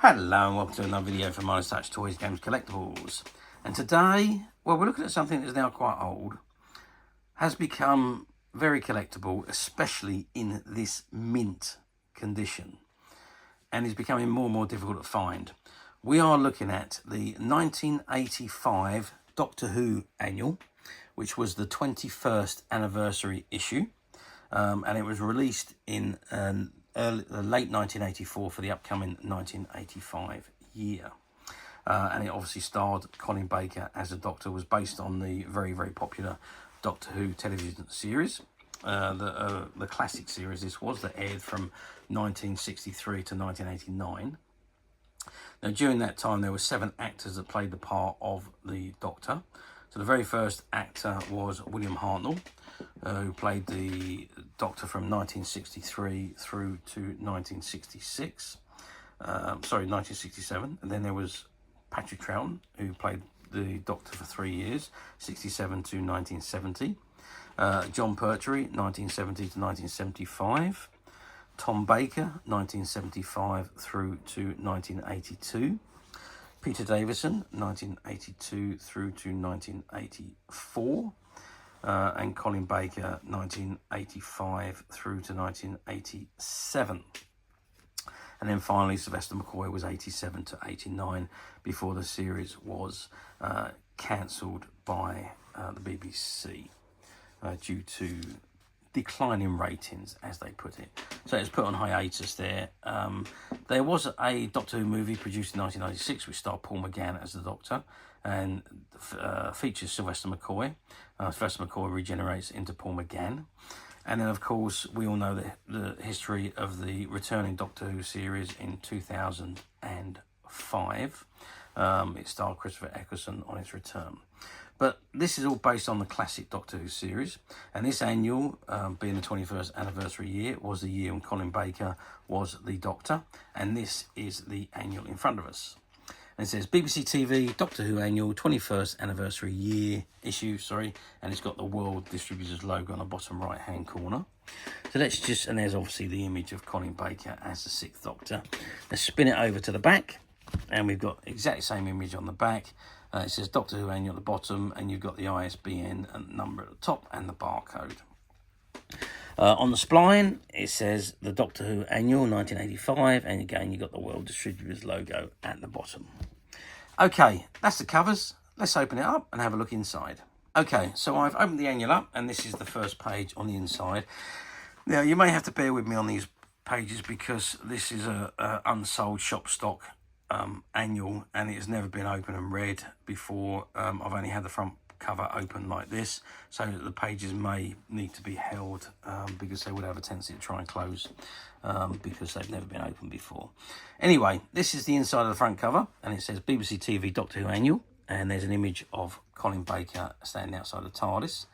Hello and welcome to another video from Minus Touch Toys, Games, Collectibles. And today, well, we're looking at something that's now quite old, has become very collectible, especially in this mint condition, and is becoming more and more difficult to find. We are looking at the 1985 Doctor Who annual, which was the 21st anniversary issue, and it was released in late 1984 for the upcoming 1985 year. And it obviously starred Colin Baker as the Doctor. Was based on the very, very popular Doctor Who television series, the classic series this was, that aired from 1963 to 1989. Now, during that time, there were 7 actors that played the part of the Doctor. So the very first actor was William Hartnell, who played the Doctor from 1963 through to 1967. And then there was Patrick Troughton, who played the Doctor for 3 years, 67 to 1970. John Pertwee, 1970 to 1975. Tom Baker, 1975 through to 1982. Peter Davison, 1982 through to 1984. And Colin Baker, 1985 through to 1987. And then finally, Sylvester McCoy was 87 to 89 before the series was cancelled by the BBC due to declining ratings, as they put it. So it's put on hiatus there. There was a Doctor Who movie produced in 1996 which starred Paul McGann as the Doctor and features Sylvester McCoy. Sylvester McCoy regenerates into Paul McGann. And then, of course, we all know the history of the returning Doctor Who series in 2005. It starred Christopher Eccleston on its return. But this is all based on the classic Doctor Who series. And this annual, being the 21st anniversary year, was the year when Colin Baker was the Doctor. And this is the annual in front of us. And it says BBC TV Doctor Who annual 21st anniversary year issue, and it's got the World Distributors logo on the bottom right hand corner. So let's just, and there's obviously the image of Colin Baker as the 6th Doctor. Let's spin it over to the back, and we've got exactly the same image on the back. It says Doctor Who annual at the bottom, and you've got the ISBN number at the top and the barcode. On the spline, it says the Doctor Who annual 1985, and again, you've got the World Distributors logo at the bottom. Okay, that's the covers. Let's open it up and have a look inside. Okay, so I've opened the annual up, and this is the first page on the inside. Now, you may have to bear with me on these pages because this is a Unsold Shop Stock annual, and it has never been opened and read before. I've only had the front cover open like this, so that the pages may need to be held because they would have a tendency to try and close because they've never been opened before. Anyway, this is the inside of the front cover, and it says BBC TV Doctor Who annual, and there's an image of Colin Baker standing outside the TARDIS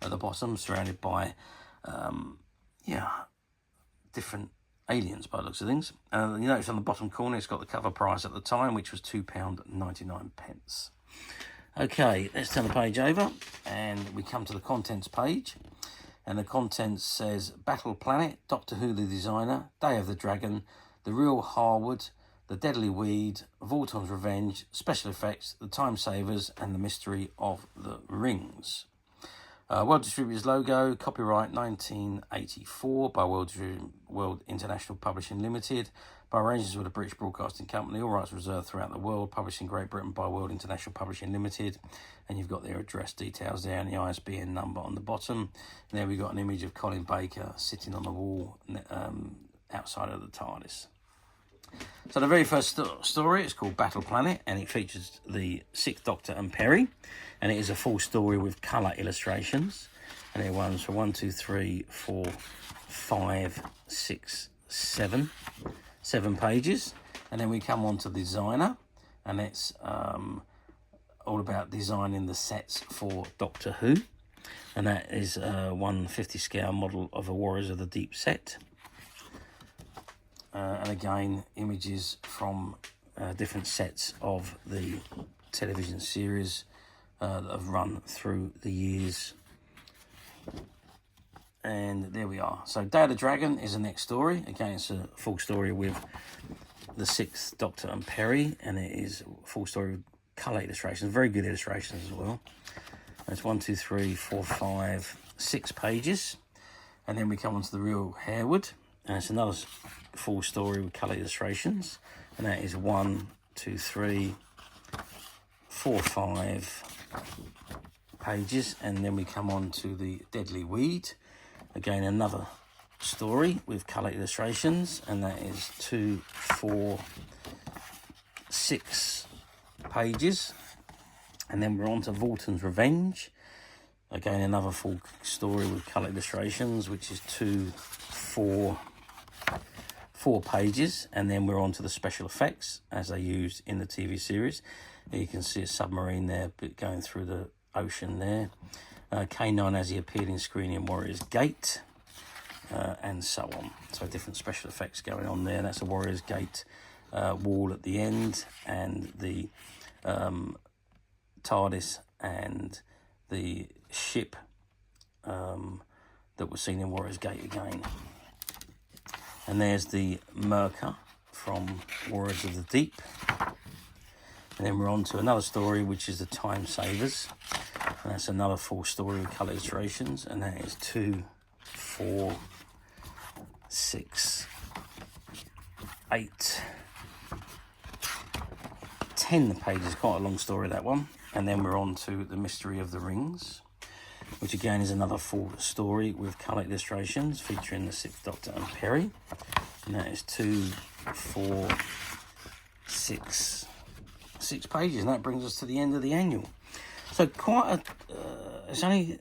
at the bottom, surrounded by different aliens by the looks of things. You notice on the bottom corner it's got the cover price at the time, which was £2.99. Okay, let's turn the page over and we come to the contents page. And the contents says Battle Planet, Doctor Who the Designer, Day of the Dragon, The Real Harwood, The Deadly Weed, Vorton's Revenge, Special Effects, The Time Savers, and The Mystery of the Rings. World Distributors logo, copyright 1984 by World International Publishing Limited, by arrangements with the British Broadcasting Company, all rights reserved throughout the world, published in Great Britain by World International Publishing Limited, and you've got their address details there and the ISBN number on the bottom. And there we've got an image of Colin Baker sitting on the wall outside of the TARDIS. So the very first story is called Battle Planet, and it features the 6th Doctor and Peri, and it is a full story with colour illustrations, and it runs for 1, 2, 3, 4, 5, 6, 7 pages. And then we come on to Designer, and it's all about designing the sets for Doctor Who, and that is a 1/50 scale model of a Warriors of the Deep set. And again, images from different sets of the television series that have run through the years. And there we are. So Day of the Dragon is the next story. Again, it's a full story with the 6th Doctor and Peri, and it is a full story with colour illustrations, very good illustrations as well. It's 1, 2, 3, 4, 5, 6 pages, and then we come on to the real Harewood, and it's another full story with colour illustrations, and that is 1, 2, 3, 4, 5 pages, and then we come on to the Deadly Weed, again another story with colour illustrations, and that is 2, 4, 6 pages, and then we're on to Vorton's Revenge, again another full story with colour illustrations, which is 2, 4 pages, and then we're on to the special effects as they used in the TV series. You can see a submarine there going through the ocean there, K9 as he appeared in Screen in Warrior's Gate, and so on. So different special effects going on there. That's a Warrior's Gate wall at the end, and the TARDIS and the ship that was seen in Warrior's Gate again. And there's the Merker from Warriors of the Deep. And then we're on to another story, which is the Time Savers. And that's another full story with colour illustrations. And that is 2, 4, 6, 8, 10 pages. Quite a long story, that one. And then we're on to the Mystery of the Rings, which again is another full story with colour illustrations featuring the 6th Doctor and Peri. And that is 2, 4, 6 pages, and that brings us to the end of the annual. So quite a, it's only,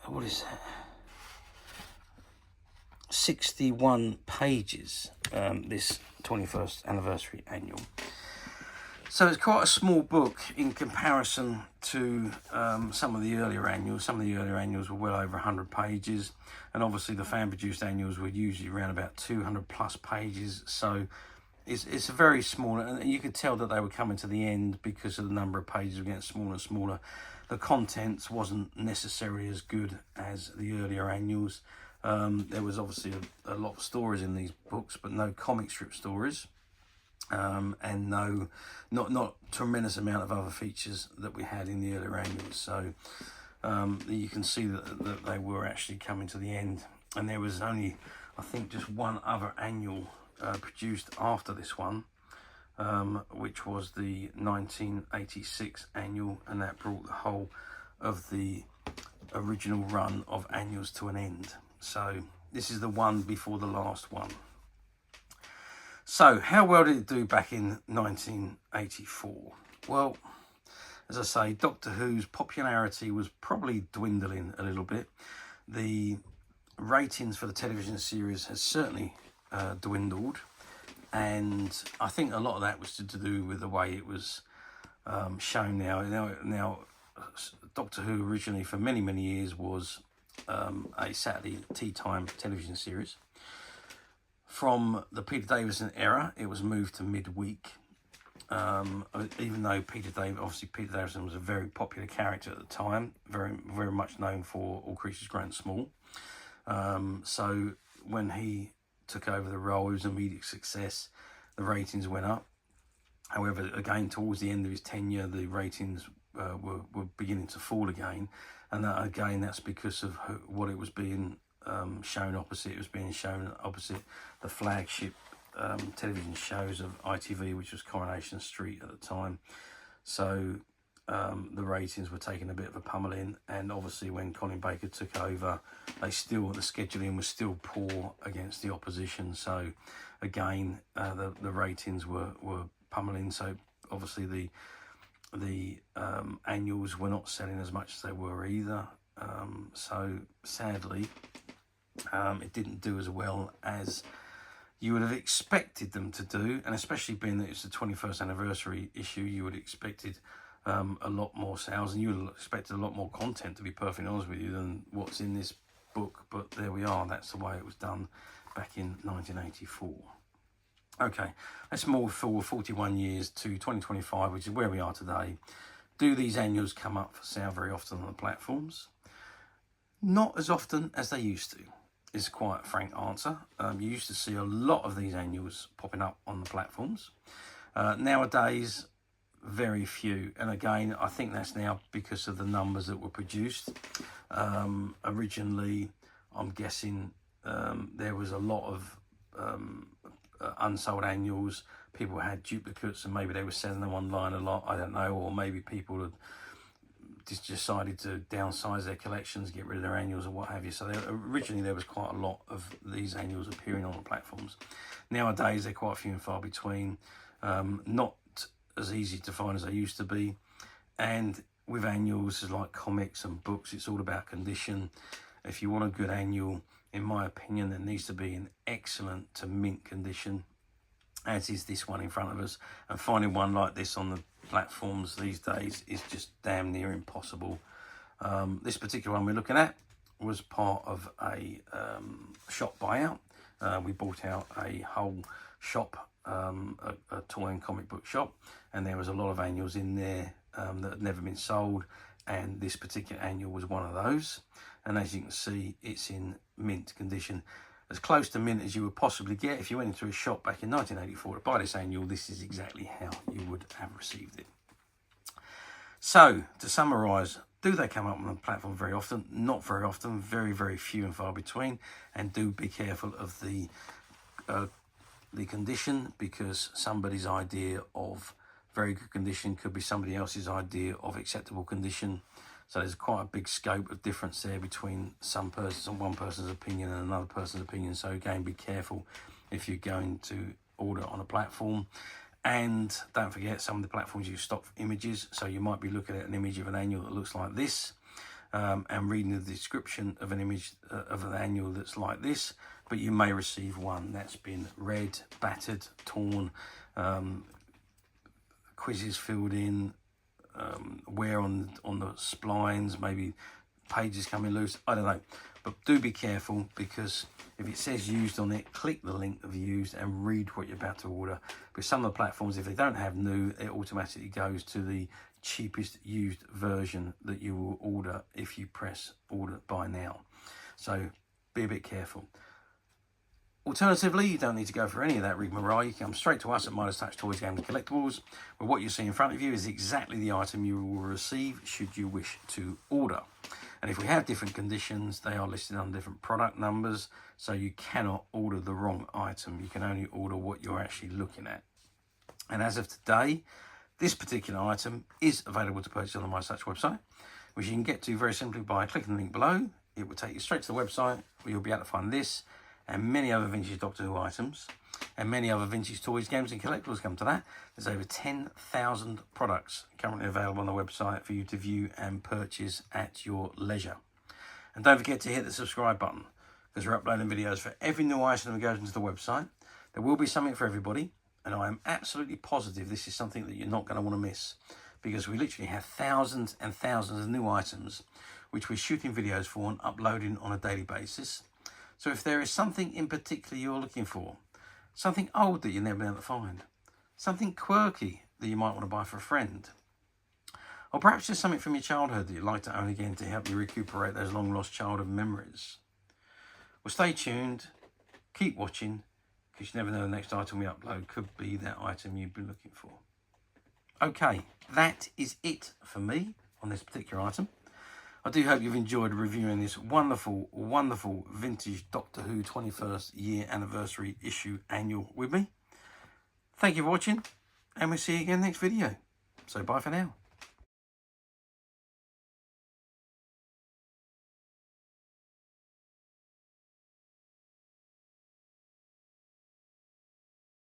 what is that? 61 pages, this 21st anniversary annual. So it's quite a small book in comparison to some of the earlier annuals. Some of the earlier annuals were well over 100 pages, and obviously the fan-produced annuals were usually around about 200 plus pages. So it's a very small, and you could tell that they were coming to the end because of the number of pages were getting smaller and smaller. The contents wasn't necessarily as good as the earlier annuals. There was obviously a lot of stories in these books, but no comic strip stories. And no, not tremendous amount of other features that we had in the earlier annuals. So you can see that they were actually coming to the end, and there was only, I think, just one other annual produced after this one, which was the 1986 annual, and that brought the whole of the original run of annuals to an end. So this is the one before the last one. So, how well did it do back in 1984? Well, as I say, Doctor Who's popularity was probably dwindling a little bit. The ratings for the television series has certainly dwindled, and I think a lot of that was to do with the way it was shown now. Now, Doctor Who originally, for many, many years, was a Saturday tea time television series. From the Peter Davison era, it was moved to midweek. Even though Peter Davison was a very popular character at the time, very, very much known for All Creatures Great and Small. So when he took over the role, it was an immediate success. The ratings went up. However, again, towards the end of his tenure, the ratings were beginning to fall again. And that's because of what it was being shown opposite. It was being shown opposite the flagship television shows of ITV, which was Coronation Street at the time. So the ratings were taking a bit of a pummeling, and obviously when Colin Baker took over, the scheduling was still poor against the opposition. So again, the ratings were pummeling. So obviously the annuals were not selling as much as they were either. So sadly, it didn't do as well as you would have expected them to do, and especially being that it's the 21st anniversary issue, you would have expected a lot more sales, and you would have expected a lot more content, to be perfectly honest with you, than what's in this book. But there we are, that's the way it was done back in 1984. Okay, let's move forward 41 years to 2025, which is where we are today. Do these annuals come up for sale very often on the platforms? Not as often as they used to. is quite a frank answer. You used to see a lot of these annuals popping up on the platforms. Nowadays, very few. And again, I think that's now because of the numbers that were produced. Originally, I'm guessing there was a lot of unsold annuals. People had duplicates and maybe they were selling them online a lot, I don't know, or maybe people had just decided to downsize their collections, get rid of their annuals or what have you. So originally there was quite a lot of these annuals appearing on the platforms. Nowadays they're quite few and far between, not as easy to find as they used to be. And with annuals, like comics and books, it's all about condition. If you want a good annual, in my opinion, it needs to be in excellent to mint condition, as is this one in front of us. And finding one like this on the platforms these days is just damn near impossible. This particular one we're looking at was part of a shop buyout. We bought out a whole shop, a toy and comic book shop, and there was a lot of annuals in there that had never been sold, and this particular annual was one of those. And as you can see, it's in mint condition, as close to mint as you would possibly get. If you went into a shop back in 1984 to buy this annual, this is exactly how you would have received it. So, to summarise, do they come up on the platform very often? Not very often, very, very few and far between. And do be careful of the condition, because somebody's idea of very good condition could be somebody else's idea of acceptable condition. So there's quite a big scope of difference there between one person's opinion and another person's opinion. So again, be careful if you're going to order on a platform. And don't forget, some of the platforms use stock images. So you might be looking at an image of an annual that looks like this, and reading the description of an image of an annual that's like this, but you may receive one that's been read, battered, torn, quizzes filled in, wear on the splines, maybe pages coming loose, I don't know. But do be careful, because if it says used on it, click the link of used and read what you're about to order. Because some of the platforms, if they don't have new, it automatically goes to the cheapest used version that you will order if you press order buy now. So be a bit careful. Alternatively, you don't need to go for any of that rigmarole. You come straight to us at Midas Touch Toys, Games and Collectibles, where what you see in front of you is exactly the item you will receive should you wish to order. And if we have different conditions, they are listed on different product numbers, so you cannot order the wrong item. You can only order what you're actually looking at. And as of today, this particular item is available to purchase on the Midas Touch website, which you can get to very simply by clicking the link below. It will take you straight to the website, where you'll be able to find this and many other vintage Doctor Who items, and many other vintage toys, games and collectibles come to that. There's over 10,000 products currently available on the website for you to view and purchase at your leisure. And don't forget to hit the subscribe button, because we're uploading videos for every new item that goes into the website. There will be something for everybody, and I am absolutely positive this is something that you're not going to want to miss, because we literally have thousands and thousands of new items which we're shooting videos for and uploading on a daily basis. So if there is something in particular you're looking for, something old that you've never been able to find, something quirky that you might want to buy for a friend, or perhaps just something from your childhood that you'd like to own again to help you recuperate those long lost childhood memories, well, stay tuned, keep watching, because you never know the next item we upload could be that item you've been looking for. Okay, that is it for me on this particular item. I do hope you've enjoyed reviewing this wonderful, wonderful vintage Doctor Who 21st year anniversary issue annual with me. Thank you for watching, and we'll see you again next video. So bye for now.